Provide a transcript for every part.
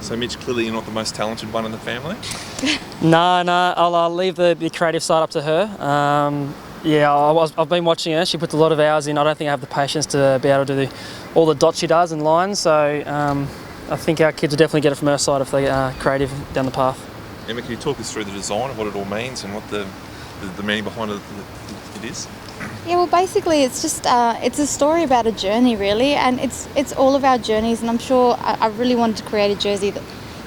So Mitch, clearly you're not the most talented one in the family? No, I'll leave the creative side up to her. I've been watching her. She puts a lot of hours in. I don't think I have the patience to be able to do all the dots she does and lines. So I think our kids will definitely get it from her side if they are creative down the path. Emma, can you talk us through the design of what it all means and what the meaning behind it is? Yeah, well, basically, it's just it's a story about a journey, really, and it's all of our journeys. And I'm sure I really wanted to create a jersey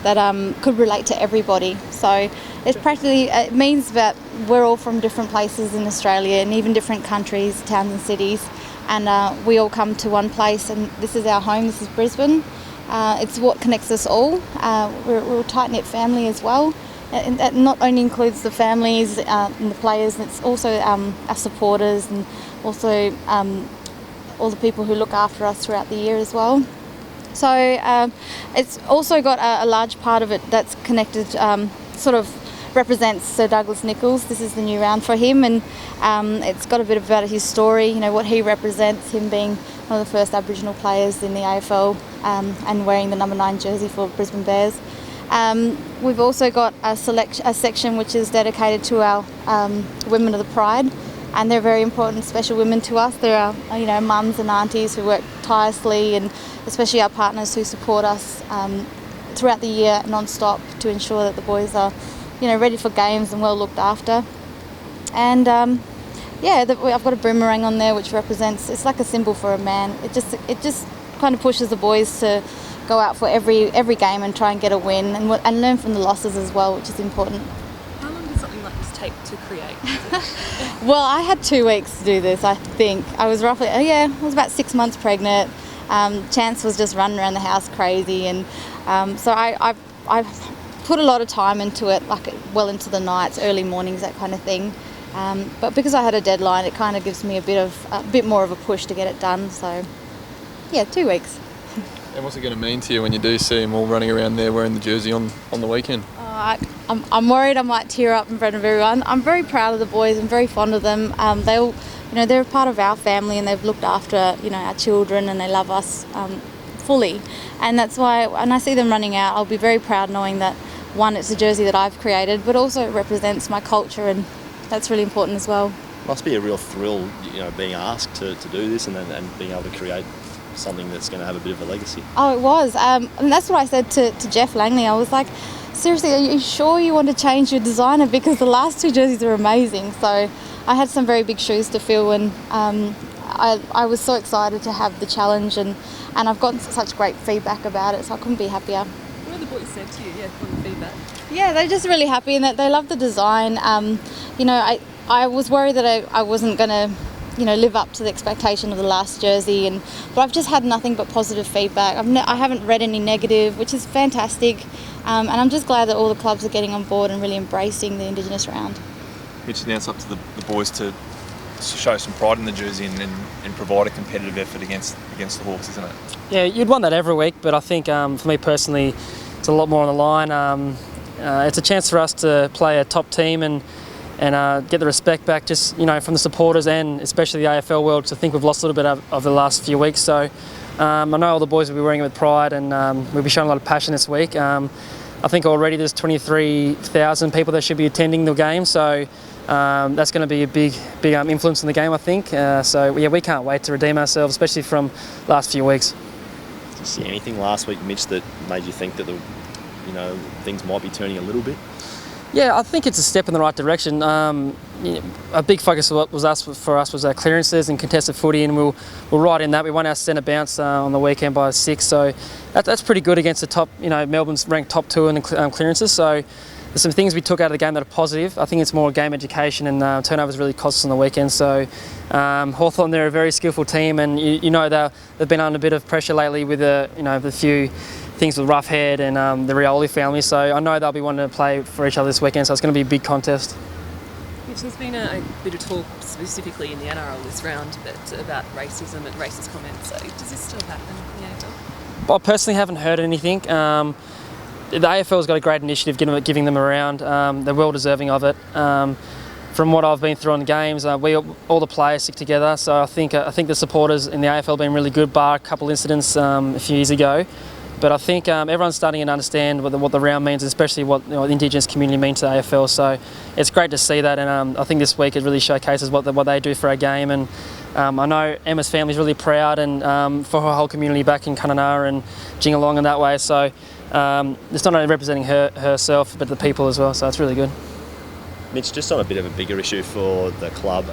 that could relate to everybody. So it's practically it means that we're all from different places in Australia and even different countries, towns and cities, and we all come to one place. And this is our home. This is Brisbane. It's what connects us all. We're a tight-knit family as well. And that not only includes the families and the players, it's also our supporters and also all the people who look after us throughout the year as well. So it's also got a large part of it that's connected, sort of represents Sir Douglas Nicholls. This is the new round for him, and it's got a bit about his story, you know, what he represents, him being one of the first Aboriginal players in the AFL and wearing the number 9 jersey for Brisbane Bears. We've also got a section which is dedicated to our women of the Pride, and they're very important, special women to us. They're our, mums and aunties who work tirelessly, and especially our partners who support us throughout the year non-stop to ensure that the boys are, ready for games and well looked after. And I've got a boomerang on there which represents. It's like a symbol for a man. It just kind of pushes the boys to go out for every game and try and get a win and learn from the losses as well, which is important. How long does something like this take to create? Well, I had 2 weeks to do this, I think. I was I was about 6 months pregnant. Chance was just running around the house crazy, and so I put a lot of time into it, like well into the nights, early mornings, that kind of thing. But because I had a deadline, it kind of gives me a bit more of a push to get it done. So, 2 weeks. And what's it going to mean to you when you do see them all running around there wearing the jersey on the weekend? I'm worried I might tear up in front of everyone. I'm very proud of the boys. I'm very fond of them. They all, they're a part of our family, and they've looked after, our children, and they love us fully. And that's why when I see them running out, I'll be very proud knowing that, one, it's a jersey that I've created, but also it represents my culture, and that's really important as well. Must be a real thrill, being asked to do this and being able to create something that's going to have a bit of a legacy. Oh, it was. And that's what I said to Jeff Langley. I was like, seriously, are you sure you want to change your designer? Because the last 2 jerseys are amazing. So I had some very big shoes to fill, and I was so excited to have the challenge, and I've gotten such great feedback about it, so I couldn't be happier. What have the boys said to you, from the feedback? Yeah, they're just really happy, and that they love the design. I was worried that I wasn't going to live up to the expectation of the last jersey, but I've just had nothing but positive feedback. I haven't read any negative, which is fantastic, and I'm just glad that all the clubs are getting on board and really embracing the Indigenous round. Mitch, now it's up to the boys to show some pride in the jersey and provide a competitive effort against the Hawks, isn't it? Yeah, you'd want that every week, but I think for me personally, it's a lot more on the line. It's a chance for us to play a top team and get the respect back, just from the supporters and especially the AFL world. So I think we've lost a little bit of the last few weeks. So I know all the boys will be wearing it with pride, and we'll be showing a lot of passion this week. I think already there's 23,000 people that should be attending the game. So that's going to be a big influence in the game, I think. We can't wait to redeem ourselves, especially from last few weeks. Did you see anything last week, Mitch, that made you think that things might be turning a little bit? Yeah, I think it's a step in the right direction. A big focus for us was our clearances and contested footy, and we're right in that. We won our centre bounce on the weekend by 6, so that's pretty good against the top. Melbourne's ranked top 2 in the clearances. So there's some things we took out of the game that are positive. I think it's more game education, and turnovers really cost us on the weekend. So Hawthorn, they're a very skillful team, and they've been under a bit of pressure lately with the few things with Roughhead and the Rioli family, so I know they'll be wanting to play for each other this weekend, so it's going to be a big contest. Mitch, there's been a bit of talk specifically in the NRL this round about racism and racist comments. So does this still happen in the AFL? I personally haven't heard anything. The AFL's got a great initiative giving them around. They're well deserving of it. From what I've been through on the games, all the players stick together, so I think the supporters in the AFL have been really good, bar a couple incidents a few years ago. But I think everyone's starting to understand what the round means, especially what the Indigenous community means to AFL. So it's great to see that, and I think this week it really showcases what they do for our game. And I know Emma's family's really proud, and for her whole community back in Kununurra and Jingalong and that way. So it's not only representing herself, but the people as well. So it's really good. Mitch, just on a bit of a bigger issue for the club,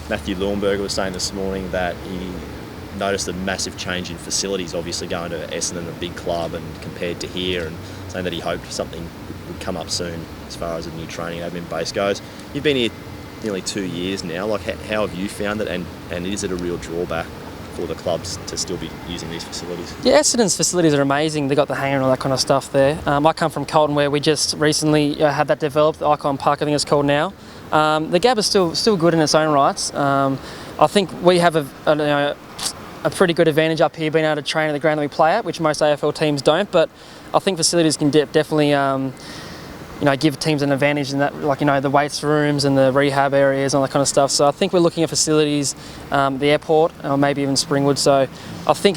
Matthew Leuenberger was saying this morning that he noticed a massive change in facilities, obviously going to Essendon, a big club, and compared to here, and saying that he hoped something would come up soon as far as a new training admin base goes. You've been here nearly 2 years now. Like, how have you found it, and is it a real drawback for the clubs to still be using these facilities? Yeah, Essendon's facilities are amazing. They've got the hangar and all that kind of stuff there. I come from Carlton, where we just recently had that developed, the Icon Park I think it's called now. The Gab is still good in its own rights. I think we have a pretty good advantage up here being able to train at the ground that we play at, which most AFL teams don't. But I think facilities can definitely give teams an advantage in that, like, the weights rooms and the rehab areas and all that kind of stuff. So I think we're looking at facilities, the airport, or maybe even Springwood. So I think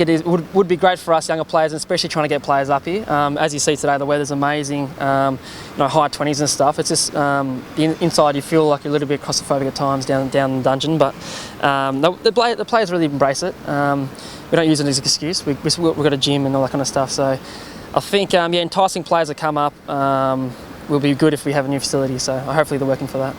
would be great for us younger players, and especially trying to get players up here. As you see today, the weather's amazing, high 20s and stuff. It's just inside you feel like you're a little bit claustrophobic at times down the dungeon, but the players really embrace it. We don't use it as an excuse. We've got a gym and all that kind of stuff. So I think enticing players to come up will be good if we have a new facility, so hopefully they're working for that.